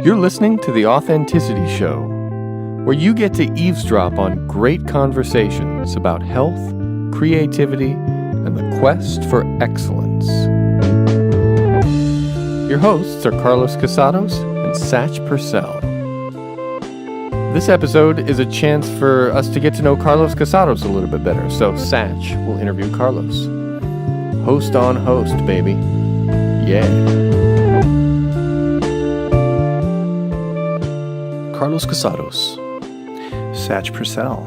You're listening to The Authenticity Show, where you get to eavesdrop on great conversations about health, creativity, and the quest for excellence. Your hosts are Carlos Casados and Satch Purcell. This episode is a chance for us to get to know Carlos Casados a little bit better, so Satch will interview Carlos. Host on host, baby. Yeah. Carlos Casados. Satch Purcell.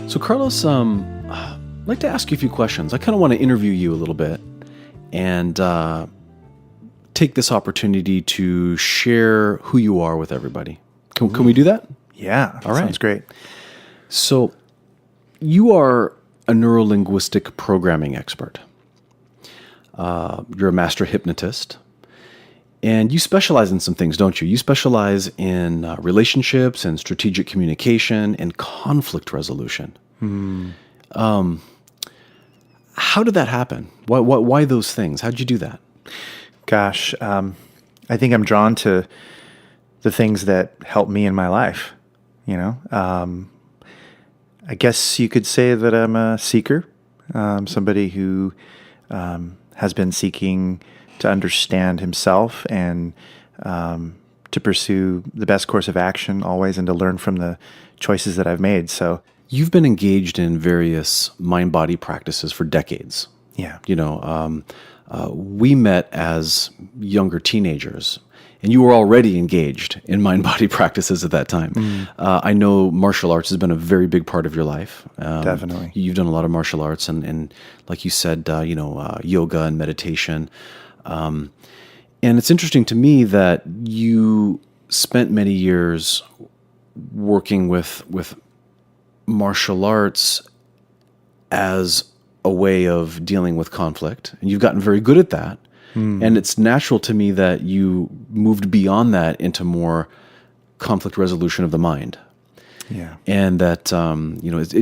So Carlos, I'd like to ask you a few questions. I kind of want to interview you a little bit and take this opportunity to share who you are with everybody. Can we do that? Yeah, all right. Sounds great. So you are a neuro-linguistic programming expert. You're a master hypnotist. And you specialize in some things, don't you? You specialize in relationships and strategic communication and conflict resolution. How did that happen? Why those things? How'd you do that? Gosh, I think I'm drawn to the things that help me in my life. You know, I guess you could say that I'm a seeker, somebody who has been seeking to understand himself and to pursue the best course of action always and to learn from the choices that I've made. So you've been engaged in various mind-body practices for decades. Yeah. You know, we met as younger teenagers, and you were already engaged in mind-body practices at that time. I know martial arts has been a very big part of your life. Definitely. You've done a lot of martial arts and like you said, yoga and meditation. And it's interesting to me that you spent many years working with martial arts as a way of dealing with conflict, and you've gotten very good at that. And it's natural to me that you moved beyond that into more conflict resolution of the mind. Yeah. And that,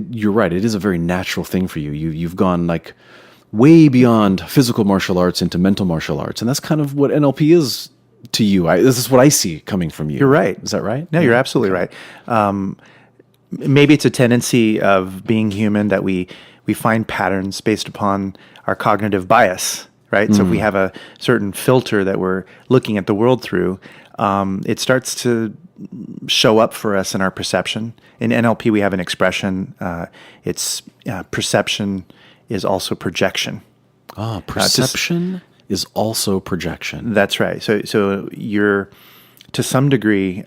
you're right. It is a very natural thing for you. You've gone like way beyond physical martial arts into mental martial arts. And that's kind of what NLP is to you. This is what I see coming from you. You're right. Is that right? No, you're absolutely right. Maybe it's a tendency of being human that we find patterns based upon our cognitive bias, right? So if we have a certain filter that we're looking at the world through, it starts to show up for us in our perception. In NLP, we have an expression. It's perception is also projection. Perception is also projection. That's right. So you're, to some degree,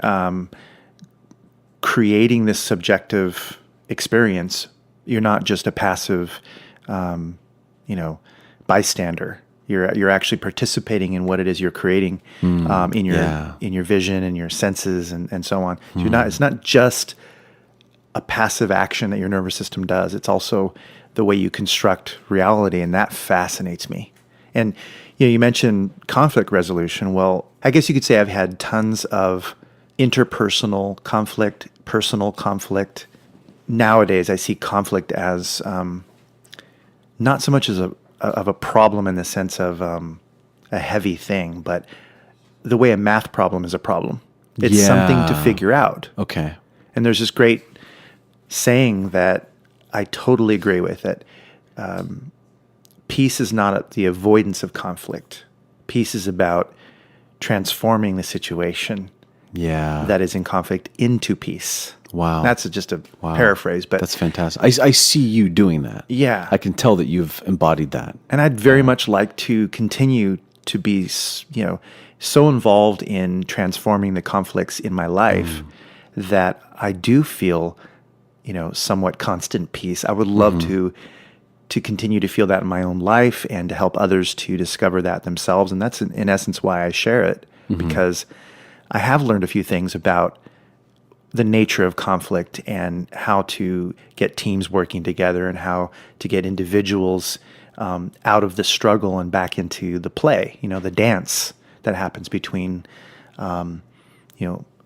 creating this subjective experience. You're not just a passive, bystander. You're actually participating in what it is you're creating in your vision and your senses and so on. So it's not just a passive action that your nervous system does. It's also the way you construct reality, and that fascinates me. And you mentioned conflict resolution. Well, I guess you could say I've had tons of interpersonal conflict, personal conflict. Nowadays, I see conflict as not so much as a problem in the sense of a heavy thing, but the way a math problem is a problem. It's something to figure out. Okay. And there's this great saying that I totally agree with, that peace is not the avoidance of conflict. Peace is about transforming the situation that is in conflict into peace. Wow. That's just a paraphrase, but that's fantastic. I see you doing that. Yeah. I can tell that you've embodied that. And I'd very much like to continue to be, so involved in transforming the conflicts in my life that I do feel, somewhat constant peace. I would love to continue to feel that in my own life and to help others to discover that themselves. And that's in essence why I share it, because I have learned a few things about the nature of conflict and how to get teams working together and how to get individuals out of the struggle and back into the play, the dance that happens between,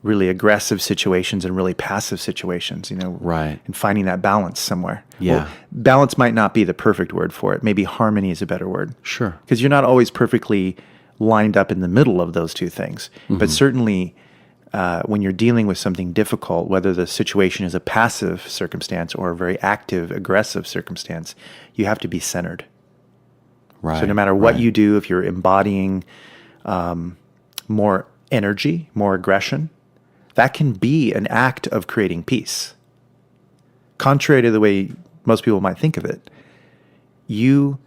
really aggressive situations and really passive situations, right. And finding that balance somewhere. Yeah. Well, balance might not be the perfect word for it. Maybe harmony is a better word. Sure. Because you're not always perfectly lined up in the middle of those two things. But certainly when you're dealing with something difficult, whether the situation is a passive circumstance or a very active, aggressive circumstance, you have to be centered. Right. So no matter what you do, if you're embodying more energy, more aggression, that can be an act of creating peace. Contrary to the way most people might think of it, you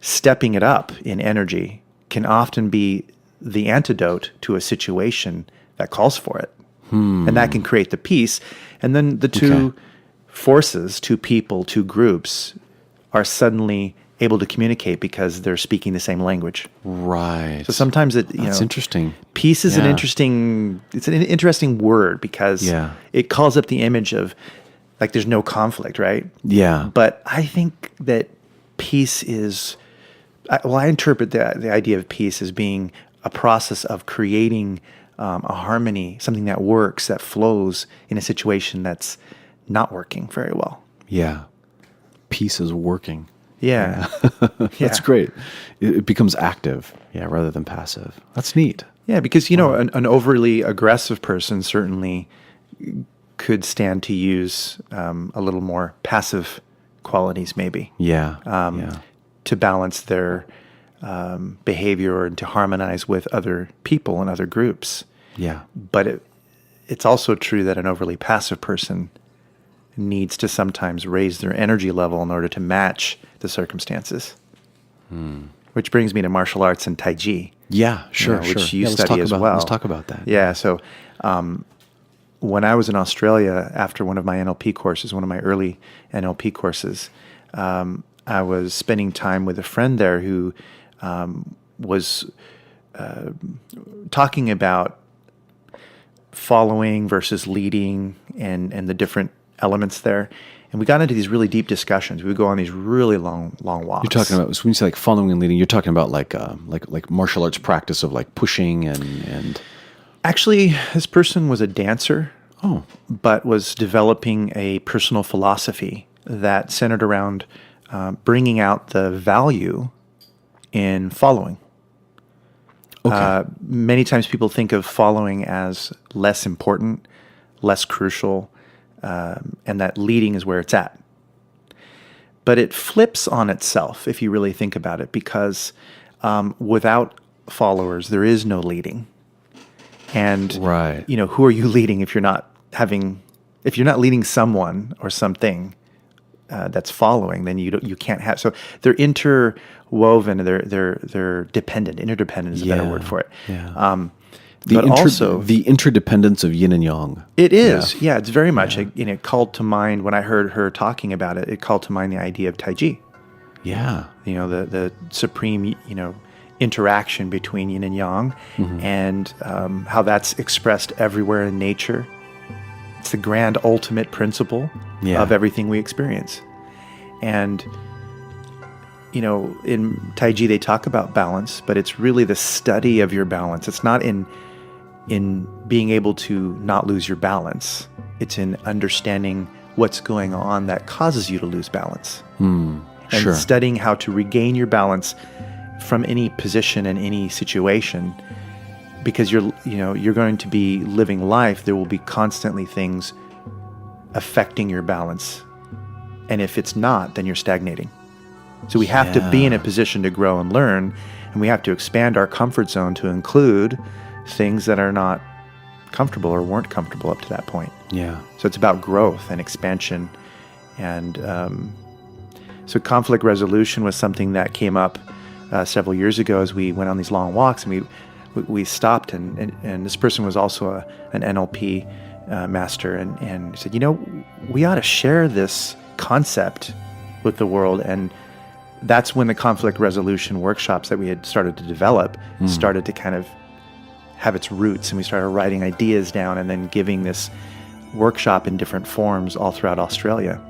stepping it up in energy can often be the antidote to a situation that calls for it. And that can create the peace. And then the two forces, two people, two groups are suddenly able to communicate because they're speaking the same language. Right. So sometimes That's interesting. Peace is an interesting word because it calls up the image of like there's no conflict, right? Yeah. But I think that peace is, I interpret the idea of peace as being a process of creating a harmony, something that works, that flows in a situation that's not working very well. Yeah. Peace is working. Yeah. That's great. It becomes active, rather than passive. That's neat. Yeah, because, an overly aggressive person certainly could stand to use a little more passive qualities maybe. To balance their behavior and to harmonize with other people and other groups. Yeah. But it's also true that an overly passive person needs to sometimes raise their energy level in order to match the circumstances. Which brings me to martial arts and Tai Chi. Yeah, sure, which you study as well. Let's talk about that. Yeah, so when I was in Australia after one of my NLP courses, one of my early NLP courses, I was spending time with a friend there who was talking about following versus leading and the different elements there. And we got into these really deep discussions. We would go on these really long walks. You're talking about, so when you say like following and leading, you're talking about like martial arts practice of like pushing and... Actually, this person was a dancer, but was developing a personal philosophy that centered around bringing out the value in following. Many times people think of following as less important, less crucial, and that leading is where it's at. But it flips on itself if you really think about it, because without followers, there is no leading. And who are you leading if you're not leading someone or something that's following? Then you can't have. So they're interwoven. They're dependent. Interdependent is a better word for it. Yeah. But also the interdependence of yin and yang. It is. Yeah, it's very much. It called to mind when I heard her talking about it. It called to mind the idea of Tai Chi. Yeah. The supreme interaction between yin and yang, and how that's expressed everywhere in nature. It's the grand ultimate principle of everything we experience. And in Tai Chi they talk about balance, but it's really the study of your balance. It's not in being able to not lose your balance. It's in understanding what's going on that causes you to lose balance. And studying how to regain your balance from any position and any situation, because you're going to be living life. There will be constantly things affecting your balance, and if it's not, then you're stagnating. So we have to be in a position to grow and learn, and we have to expand our comfort zone to include things that are not comfortable or weren't comfortable up to that point. Yeah. So it's about growth and expansion, and so conflict resolution was something that came up several years ago as we went on these long walks, and we stopped, and this person was also an NLP master, and he said, we ought to share this concept with the world. And that's when the conflict resolution workshops that we had started to develop started to kind of have its roots, and we started writing ideas down and then giving this workshop in different forms all throughout Australia.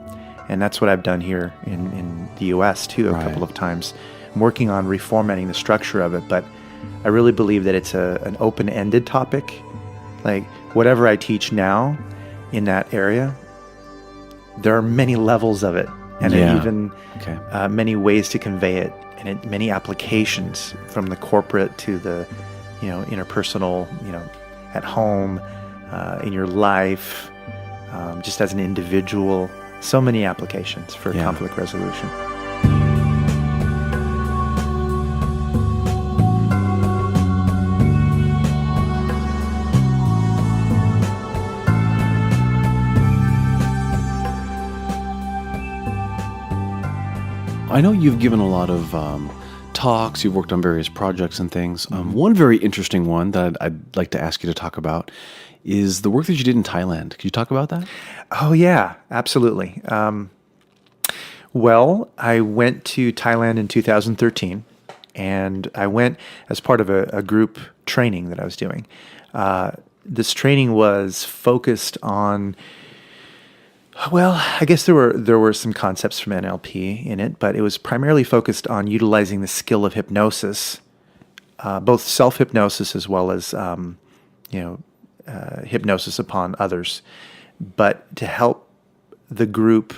And that's what I've done here in the US too, a couple of times. I'm working on reformatting the structure of it, but I really believe that it's an open-ended topic. Like whatever I teach now in that area, there are many levels of it, and even many ways to convey it, and many applications from the corporate to the interpersonal, at home, in your life, just as an individual. So many applications for conflict resolution. I know you've given a lot of talks, you've worked on various projects and things. One very interesting one that I'd like to ask you to talk about is the work that you did in Thailand. Could you talk about that? Oh, yeah, absolutely. Well, I went to Thailand in 2013, and I went as part of a group training that I was doing. This training was focused on, well, I guess there were some concepts from NLP in it, but it was primarily focused on utilizing the skill of hypnosis, both self-hypnosis as well as hypnosis upon others, but to help the group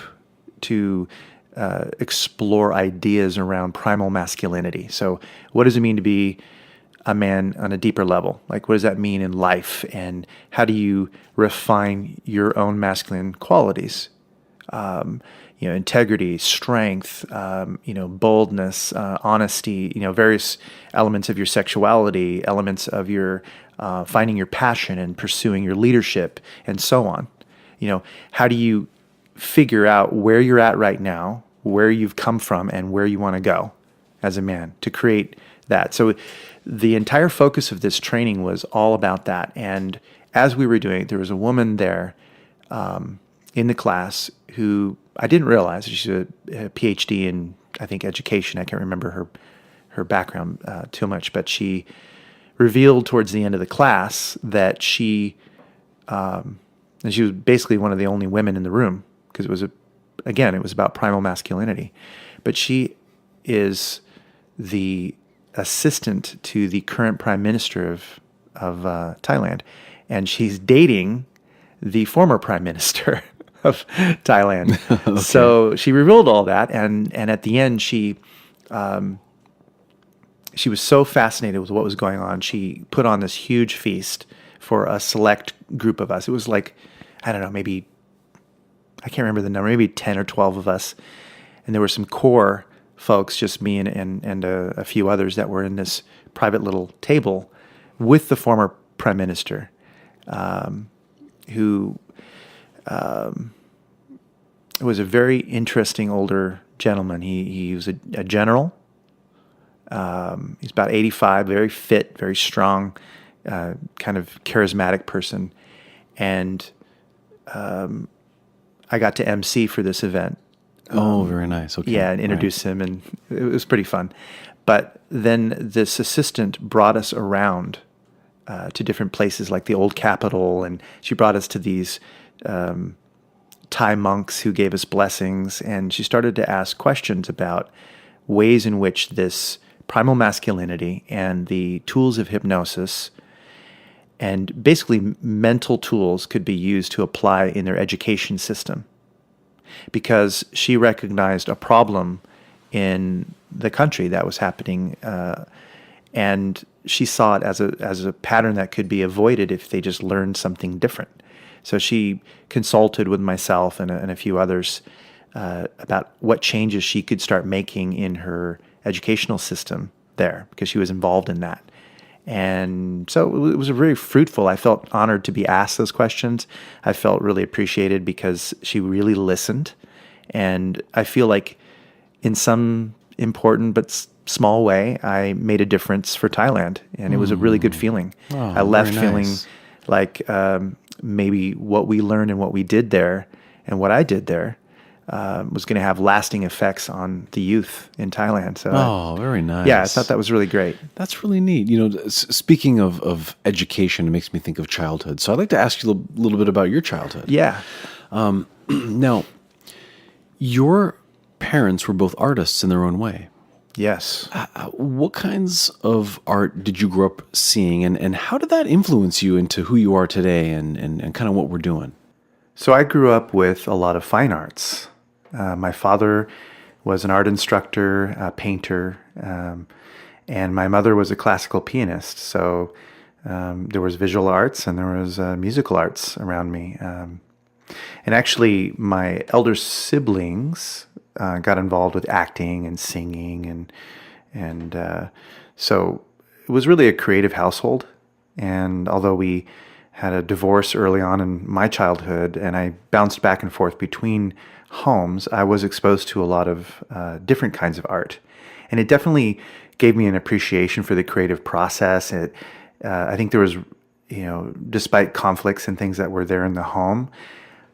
to explore ideas around primal masculinity. So what does it mean to be a man on a deeper level? Like, what does that mean in life? And how do you refine your own masculine qualities? Integrity, strength, boldness, honesty, various elements of your sexuality, elements of your finding your passion and pursuing your leadership, and so on. How do you figure out where you're at right now, where you've come from, and where you want to go as a man to create that? So the entire focus of this training was all about that. And as we were doing it, there was a woman there in the class who I didn't realize. She's a PhD in, I think, education. I can't remember her background too much, but she revealed towards the end of the class that she was basically one of the only women in the room, because it was about primal masculinity. But she is the assistant to the current prime minister of Thailand, and she's dating the former prime minister of Thailand. Okay. So she revealed all that, and at the end she was so fascinated with what was going on. She put on this huge feast for a select group of us. It was like, I don't know, maybe, I can't remember the number, maybe 10 or 12 of us. And there were some core folks, just me and a few others, that were in this private little table with the former prime minister, who was a very interesting older gentleman. He was a general. He's about 85, very fit, very strong, kind of charismatic person. And I got to MC for this event. Oh, very nice. Okay. Yeah, and introduce him, and it was pretty fun. But then this assistant brought us around to different places, like the old Capitol, and she brought us to these Thai monks who gave us blessings, and she started to ask questions about ways in which this primal masculinity and the tools of hypnosis and basically mental tools could be used to apply in their education system. Because she recognized a problem in the country that was happening, and she saw it as a pattern that could be avoided if they just learned something different. So she consulted with myself and a few others about what changes she could start making in her educational system there, because she was involved in that. And so it was very fruitful. I felt honored to be asked those questions. I felt really appreciated because she really listened. And I feel like in some important but small way, I made a difference for Thailand. And it was a really good feeling. Oh, I left very feeling nice. like maybe what we learned and what we did there and what I did there was going to have lasting effects on the youth in Thailand. So, very nice. yeah, I thought that was really great. That's really neat. Speaking of education, it makes me think of childhood. So I'd like to ask you a little bit about your childhood. Yeah. Now, your parents were both artists in their own way. Yes. What kinds of art did you grow up seeing, and how did that influence you into who you are today and kind of what we're doing? So I grew up with a lot of fine arts. My father was an art instructor, a painter, and my mother was a classical pianist. So There was visual arts and there was musical arts around me. And actually, my elder siblings got involved with acting and singing, and so it was really a creative household. And although we had a divorce early on in my childhood, and I bounced back and forth between homes, I was exposed to a lot of different kinds of art, and it definitely gave me an appreciation for the creative process. I think there was, despite conflicts and things that were there in the home,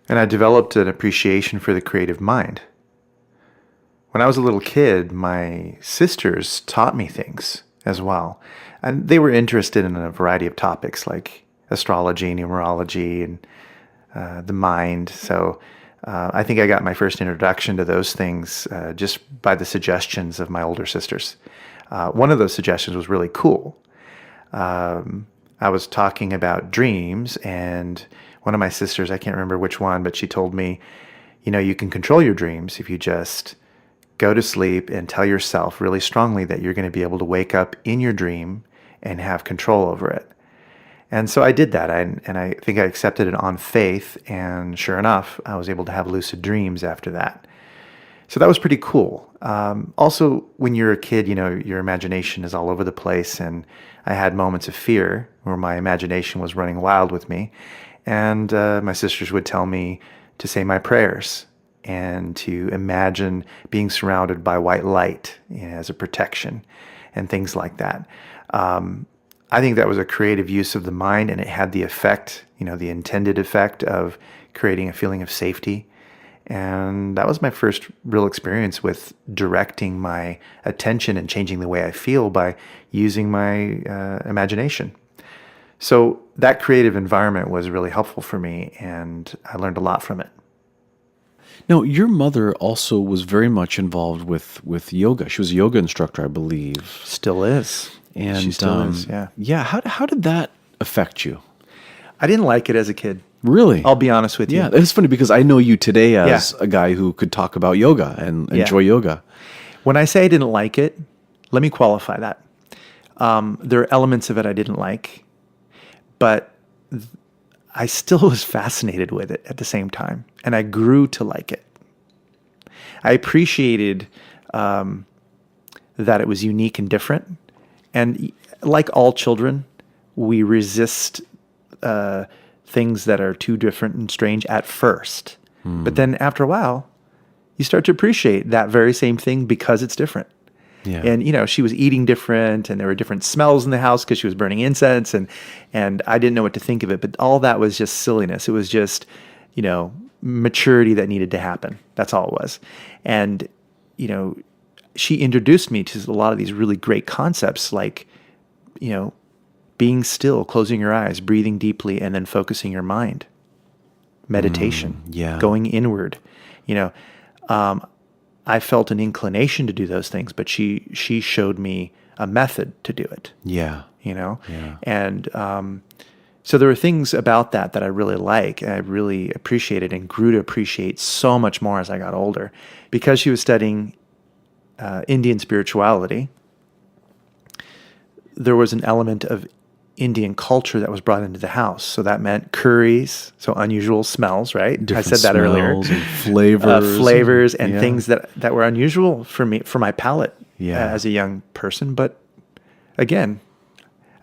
and I developed an appreciation for the creative mind. When I was a little kid, my sisters taught me things as well. And they were interested in a variety of topics like astrology, numerology, and the mind. So I think I got my first introduction to those things just by the suggestions of my older sisters. One of those suggestions was really cool. I was talking about dreams, and one of my sisters, I can't remember which one, but she told me, you can control your dreams if you just go to sleep and tell yourself really strongly that you're going to be able to wake up in your dream and have control over it. And so I did that, and I think I accepted it on faith, and sure enough, I was able to have lucid dreams after that. So that was pretty cool. Also, when you're a kid, your imagination is all over the place, and I had moments of fear where my imagination was running wild with me. And my sisters would tell me to say my prayers and to imagine being surrounded by white light as a protection and things like that. I think that was a creative use of the mind, and it had the effect, the intended effect of creating a feeling of safety. And that was my first real experience with directing my attention and changing the way I feel by using my imagination. So that creative environment was really helpful for me, and I learned a lot from it. Now, your mother also was very much involved with yoga. She was a yoga instructor, I believe. Still is. And she still is, yeah. Yeah, how did that affect you? I didn't like it as a kid. Really? I'll be honest with you. Yeah, it's funny because I know you today as a guy who could talk about yoga and enjoy yoga. When I say I didn't like it, let me qualify that. There are elements of it I didn't like, but I still was fascinated with it at the same time, and I grew to like it. I appreciated that it was unique and different, and like all children, we resist things that are too different and strange at first. But then after a while, you start to appreciate that very same thing because it's different. Yeah. And, she was eating different, and there were different smells in the house because she was burning incense, and I didn't know what to think of it. But all that was just silliness. It was just, maturity that needed to happen. That's all it was. And, she introduced me to a lot of these really great concepts like, being still, closing your eyes, breathing deeply, and then focusing your mind. Meditation, going inward. I felt an inclination to do those things, but she showed me a method to do it. Yeah. And so there were things about that I really like, and I really appreciated and grew to appreciate so much more as I got older. Because she was studying Indian spirituality, there was an element of Indian culture that was brought into the house. So that meant curries, so unusual smells, right? Different I said that earlier. And flavors. Flavors and things that were unusual for me, for my palate as a young person. But again,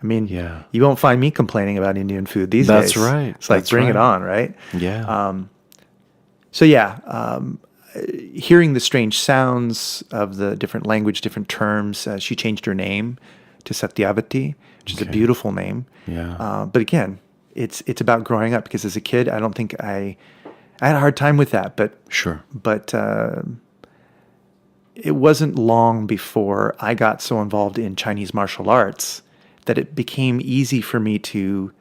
you won't find me complaining about Indian food these days. That's right. It's like, bring it on, right? Yeah. Hearing the strange sounds of the different language, different terms, she changed her name to Satyavati, which is a beautiful name. Yeah. But again, it's about growing up, because as a kid, I don't think I had a hard time with that. But sure. But it wasn't long before I got so involved in Chinese martial arts that it became easy for me to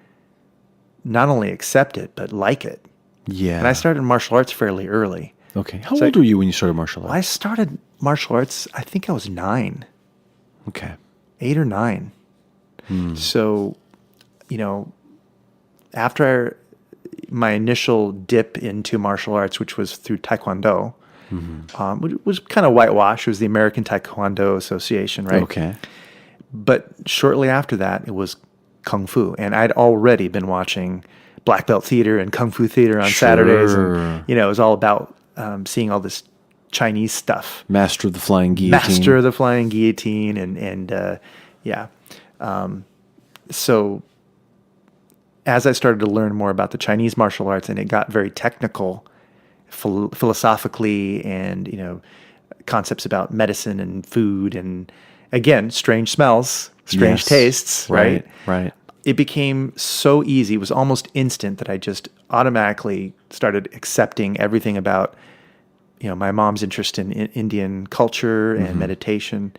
not only accept it, but like it. Yeah. And I started martial arts fairly early. Okay. How old were you when you started martial arts? I started martial arts, I think I was 9. Okay. 8 or 9. So, after my initial dip into martial arts, which was through Taekwondo, which was kind of whitewash. It was the American Taekwondo Association, right? Okay. But shortly after that, it was Kung Fu. And I'd already been watching Black Belt Theater and Kung Fu Theater on Saturdays. And, it was all about seeing all this Chinese stuff. Master of the Flying Guillotine. And so as I started to learn more about the Chinese martial arts, and it got very technical, philosophically, and concepts about medicine and food, and again, strange smells, strange tastes, right? Right. It became so easy. It was almost instant that I just automatically started accepting everything about, my mom's interest in Indian culture and meditation.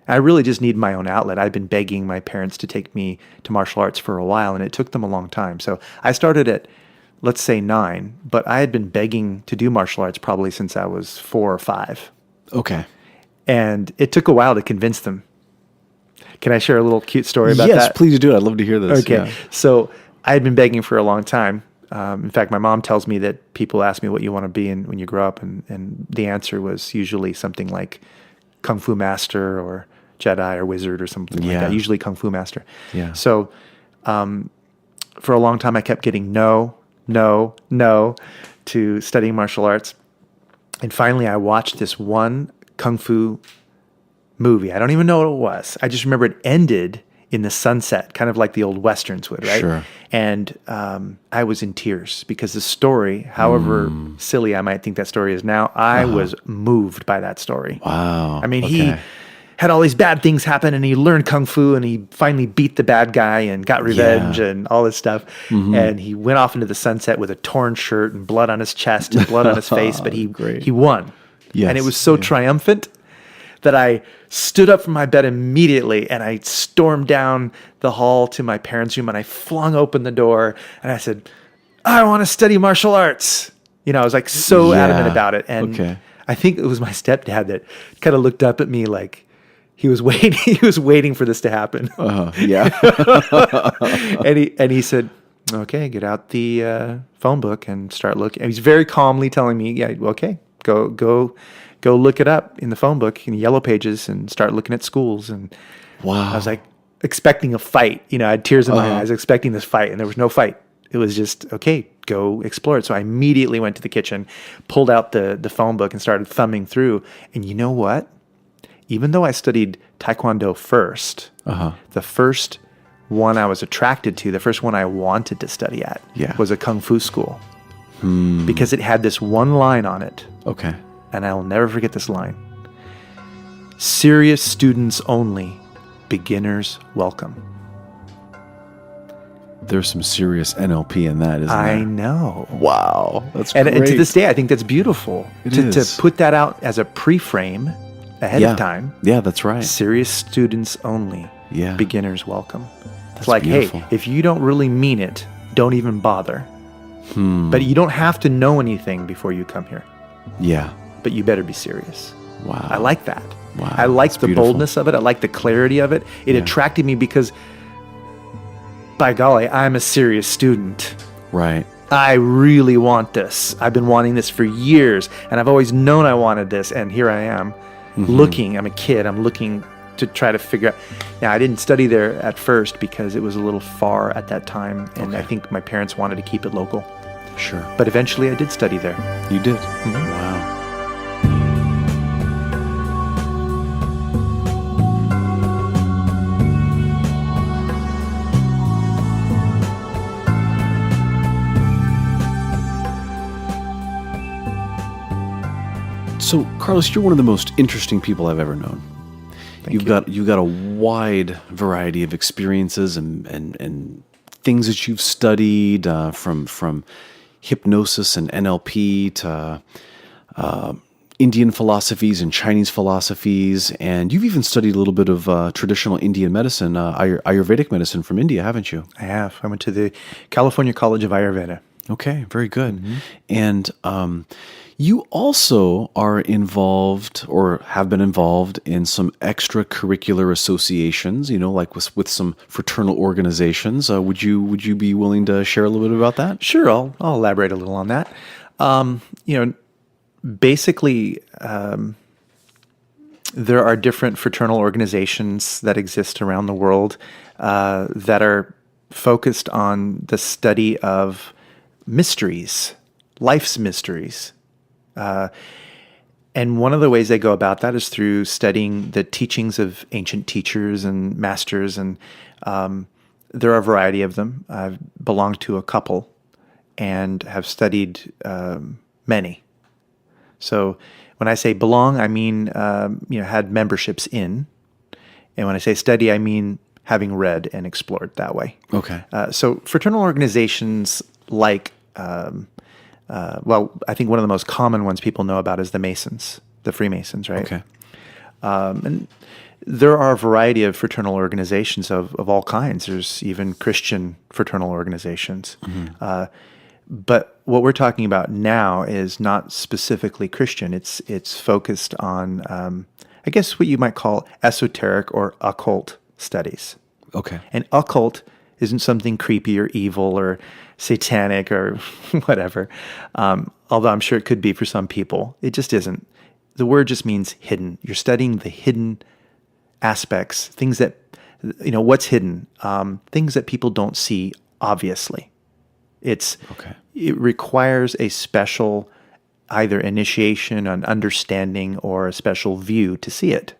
I really just need my own outlet. I've been begging my parents to take me to martial arts for a while, and it took them a long time. So I started at, let's say 9, but I had been begging to do martial arts probably since I was 4 or 5. Okay. And it took a while to convince them. Can I share a little cute story about that? Yes, please do. I'd love to hear this. Okay. Yeah. So I had been begging for a long time. In fact, my mom tells me that people ask me what you want to be when you grow up, and the answer was usually something like Kung Fu Master or Jedi or Wizard or something like that. Usually Kung Fu Master. Yeah. So for a long time, I kept getting no to studying martial arts. And finally, I watched this one Kung Fu movie. I don't even know what it was. I just remember it ended in the sunset, kind of like the old Westerns would, right? Sure. And I was in tears because the story, however silly I might think that story is now, I was moved by that story. Wow. I mean, he had all these bad things happen, and he learned Kung Fu, and he finally beat the bad guy and got revenge and all this stuff. And he went off into the sunset with a torn shirt and blood on his chest and blood on his face, but he won. Yes. And it was so triumphant that I stood up from my bed immediately, and I stormed down the hall to my parents' room, and I flung open the door, and I said, I want to study martial arts. I was like so adamant about it. And I think it was my stepdad that kind of looked up at me like, he was waiting for this to happen. Yeah. and he said, okay, get out the phone book and start looking. And he's very calmly telling me, okay, go look it up in the phone book in Yellow Pages and start looking at schools. And Wow. I was like expecting a fight. I had tears in my eyes expecting this fight, and there was no fight. It was just, okay, go explore it. So I immediately went to the kitchen, pulled out the phone book and started thumbing through. And you know what? Even though I studied Taekwondo first, the first one I was attracted to, the first one I wanted to study at was a Kung Fu school. Because it had this one line on it. Okay. And I will never forget this line. Serious students only, beginners welcome. There's some serious NLP in that, isn't there? I know. Wow. That's And great. to this day, I think that's beautiful. It to is. put that out as a pre-frame ahead of time. Yeah, that's right. Serious students only, Yeah. beginners welcome. That's It's like, beautiful. hey, if you don't really mean it, don't even bother. But you don't have to know anything before you come here. Yeah. But you better be serious. Wow. I like that. Wow, I like that's the beautiful. boldness of it. I like the clarity of it. It attracted me because, by golly, I'm a serious student. Right. I really want this. I've been wanting this for years, and I've always known I wanted this, and here I am looking. I'm a kid. I'm looking to try to figure out. Now, I didn't study there at first because it was a little far at that time, and I think my parents wanted to keep it local. Sure. But eventually I did study there. You did? Wow. So, Carlos, you're one of the most interesting people I've ever known. You've got a wide variety of experiences and things that you've studied, from hypnosis and NLP to Indian philosophies and Chinese philosophies, and you've even studied a little bit of traditional Indian medicine, Ayurvedic medicine from India, haven't you? I have. I went to the California College of Ayurveda. Okay, very good. And you also are involved or have been involved in some extracurricular associations, like with some fraternal organizations. Would you be willing to share a little bit about that? Sure, I'll elaborate a little on that. Basically, there are different fraternal organizations that exist around the world that are focused on the study of mysteries, life's mysteries. And one of the ways they go about that is through studying the teachings of ancient teachers and masters. And there are a variety of them. I've belonged to a couple and have studied many. So when I say belong, I mean, had memberships in. And when I say study, I mean having read and explored that way. Okay. So fraternal organizations like, I think one of the most common ones people know about is the Masons, the Freemasons, right? Okay. And there are a variety of fraternal organizations of all kinds. There's even Christian fraternal organizations. But what we're talking about now is not specifically Christian. It's focused on, I guess what you might call esoteric or occult studies. Okay. And occult isn't something creepy or evil or satanic or whatever, although I'm sure it could be for some people. It just isn't. The word just means hidden. You're studying the hidden aspects, things that, what's hidden, things that people don't see obviously. It requires a special either initiation, an understanding, or a special view to see it.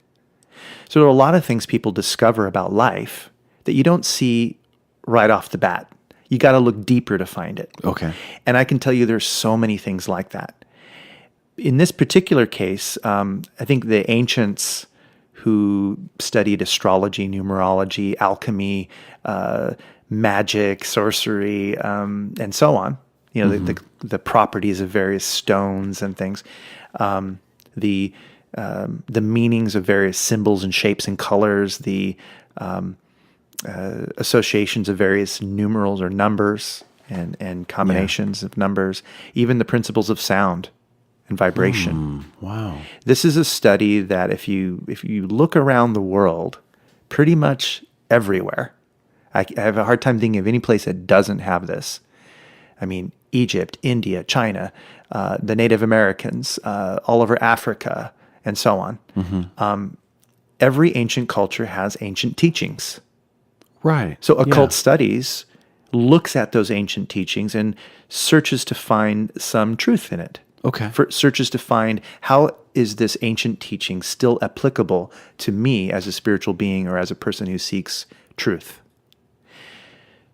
So there are a lot of things people discover about life that you don't see right off the bat. You got to look deeper to find it. Okay. And I can tell you there's so many things like that. In this particular case, I think the ancients who studied astrology, numerology, alchemy, magic, sorcery, and so on, the properties of various stones and things, the meanings of various symbols and shapes and colors, the associations of various numerals or numbers and combinations of numbers, even the principles of sound and vibration. Wow. This is a study that if you look around the world, pretty much everywhere, I have a hard time thinking of any place that doesn't have this. I mean, Egypt, India, China, the Native Americans, all over Africa, and so on. Every ancient culture has ancient teachings. Right. So occult studies looks at those ancient teachings and searches to find some truth in it. Okay. Searches to find how is this ancient teaching still applicable to me as a spiritual being or as a person who seeks truth.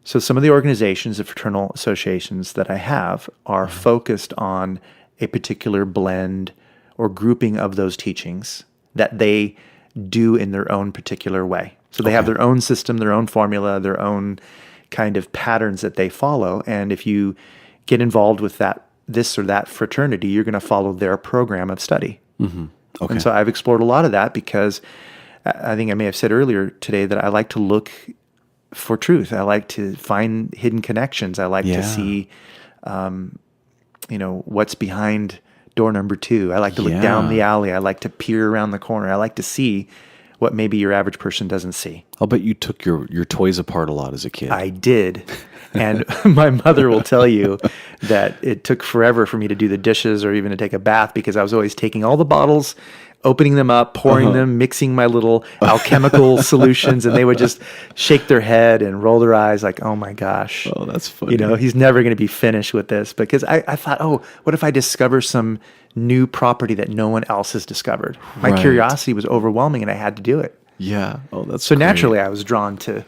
So some of the organizations, the fraternal associations that I have are focused on a particular blend or grouping of those teachings that they do in their own particular way. So they have their own system, their own formula, their own kind of patterns that they follow. And if you get involved with this or that fraternity, you're going to follow their program of study. Okay. And so I've explored a lot of that because I think I may have said earlier today that I like to look for truth. I like to find hidden connections. I like to see, what's behind door number 2. I like to look down the alley. I like to peer around the corner. I like to see what maybe your average person doesn't see. I'll bet you took your toys apart a lot as a kid. I did. And my mother will tell you that it took forever for me to do the dishes or even to take a bath because I was always taking all the bottles, opening them up, pouring them, mixing my little alchemical solutions, and they would just shake their head and roll their eyes like, oh my gosh. Oh, that's funny. He's never going to be finished with this because I thought, what if I discover some new property that no one else has discovered? My curiosity was overwhelming and I had to do it. Yeah. Oh, that's so great. Naturally I was drawn to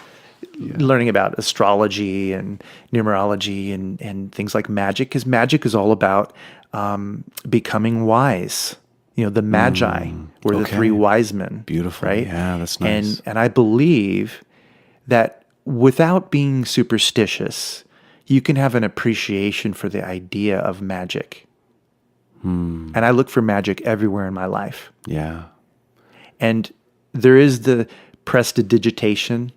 learning about astrology and numerology and things like magic, because magic is all about becoming wise. The magi were the 3 wise men. Beautiful. Right? Yeah, that's nice. And I believe that without being superstitious, you can have an appreciation for the idea of magic. And I look for magic everywhere in my life. Yeah. And there is the prestidigitation,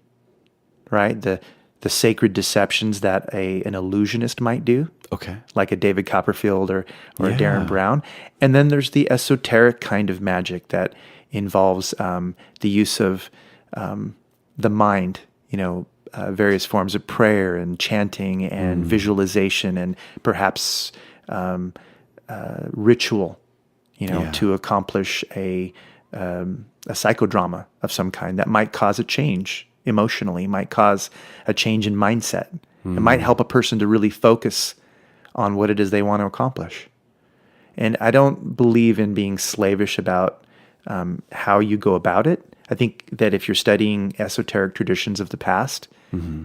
right? The sacred deceptions that an illusionist might do. Okay. Like a David Copperfield or a Darren Brown. And then there's the esoteric kind of magic that involves the use of the mind, various forms of prayer and chanting and visualization and perhaps ritual, to accomplish a psychodrama of some kind that might cause a change emotionally, might cause a change in mindset. It might help a person to really focus on what it is they want to accomplish. And I don't believe in being slavish about how you go about it. I think that if you're studying esoteric traditions of the past,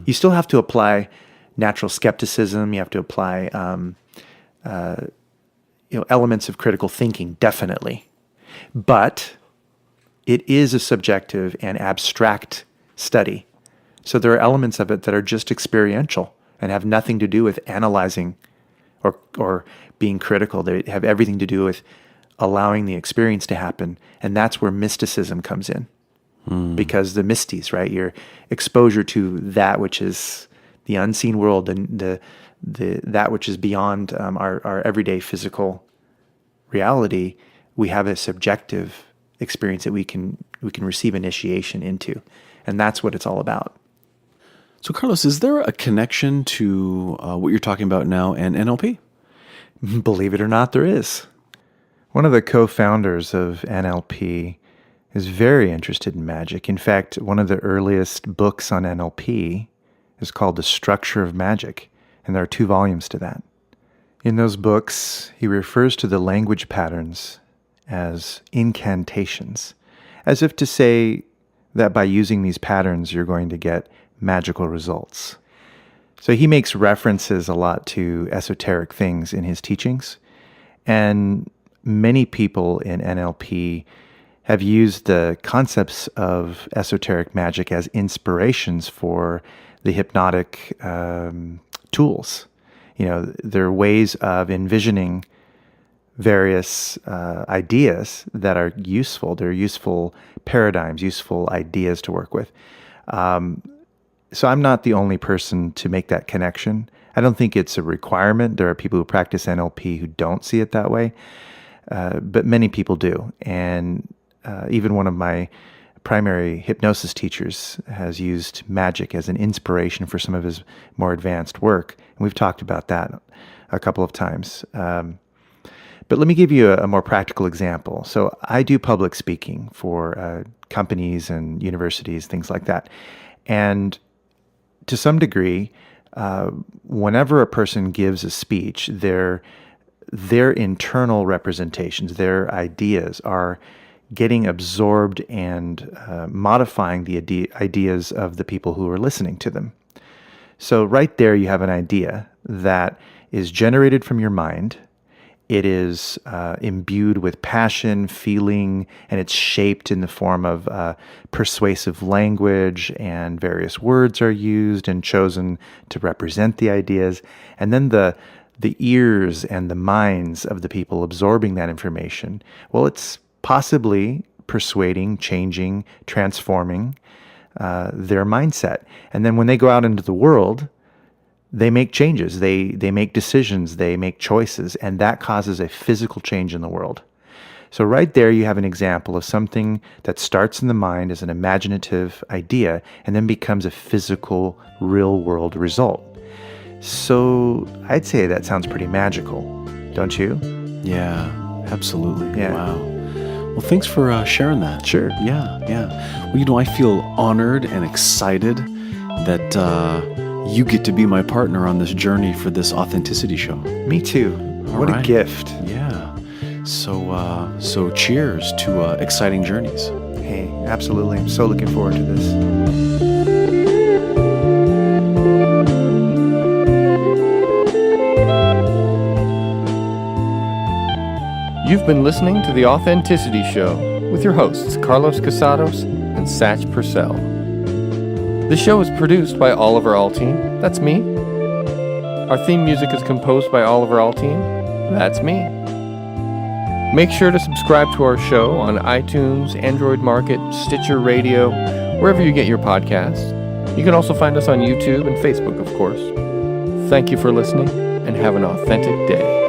you still have to apply natural skepticism. You have to apply elements of critical thinking, definitely. But it is a subjective and abstract study. So there are elements of it that are just experiential and have nothing to do with analyzing or being critical. They have everything to do with allowing the experience to happen. And that's where mysticism comes in. Because the mysties, right? Your exposure to that which is the unseen world, and that which is beyond our everyday physical reality, we have a subjective experience that we can receive initiation into. And that's what it's all about. So, Carlos, is there a connection to what you're talking about now and NLP? Believe it or not, there is. One of the co-founders of NLP is very interested in magic. In fact, one of the earliest books on NLP is called The Structure of Magic, and there are 2 volumes to that. In those books, he refers to the language patterns as incantations, as if to say that by using these patterns, you're going to get magical results. So he makes references a lot to esoteric things in his teachings, and many people in NLP have used the concepts of esoteric magic as inspirations for the hypnotic tools. There are ways of envisioning various ideas that are useful. They're useful paradigms, useful ideas to work with. So I'm not the only person to make that connection. I don't think it's a requirement. There are people who practice NLP who don't see it that way, but many people do. And even one of my primary hypnosis teachers has used magic as an inspiration for some of his more advanced work. And we've talked about that a couple of times. But let me give you a more practical example. So I do public speaking for companies and universities, things like that. And to some degree, whenever a person gives a speech, their internal representations, their ideas are getting absorbed and modifying the ideas of the people who are listening to them. So right there you have an idea that is generated from your mind. It is imbued with passion, feeling, and it's shaped in the form of persuasive language, and various words are used and chosen to represent the ideas. And then the ears and the minds of the people absorbing that information, well, it's possibly persuading, changing, transforming their mindset. And then when they go out into the world, they make changes, they make decisions, they make choices, and that causes a physical change in the world. So right there you have an example of something that starts in the mind as an imaginative idea and then becomes a physical, real-world result. So I'd say that sounds pretty magical, don't you? Yeah, absolutely. Yeah. Wow. Well, thanks for sharing that. Sure. Yeah. Well, I feel honored and excited that you get to be my partner on this journey for this authenticity show. Me too. What a gift. Yeah. So cheers to exciting journeys. Hey, absolutely. I'm so looking forward to this. You've been listening to The Authenticity Show with your hosts, Carlos Casados and Satch Purcell. The show is produced by Oliver Althoen. That's me. Our theme music is composed by Oliver Althoen. That's me. Make sure to subscribe to our show on iTunes, Android Market, Stitcher Radio, wherever you get your podcasts. You can also find us on YouTube and Facebook, of course. Thank you for listening, and have an authentic day.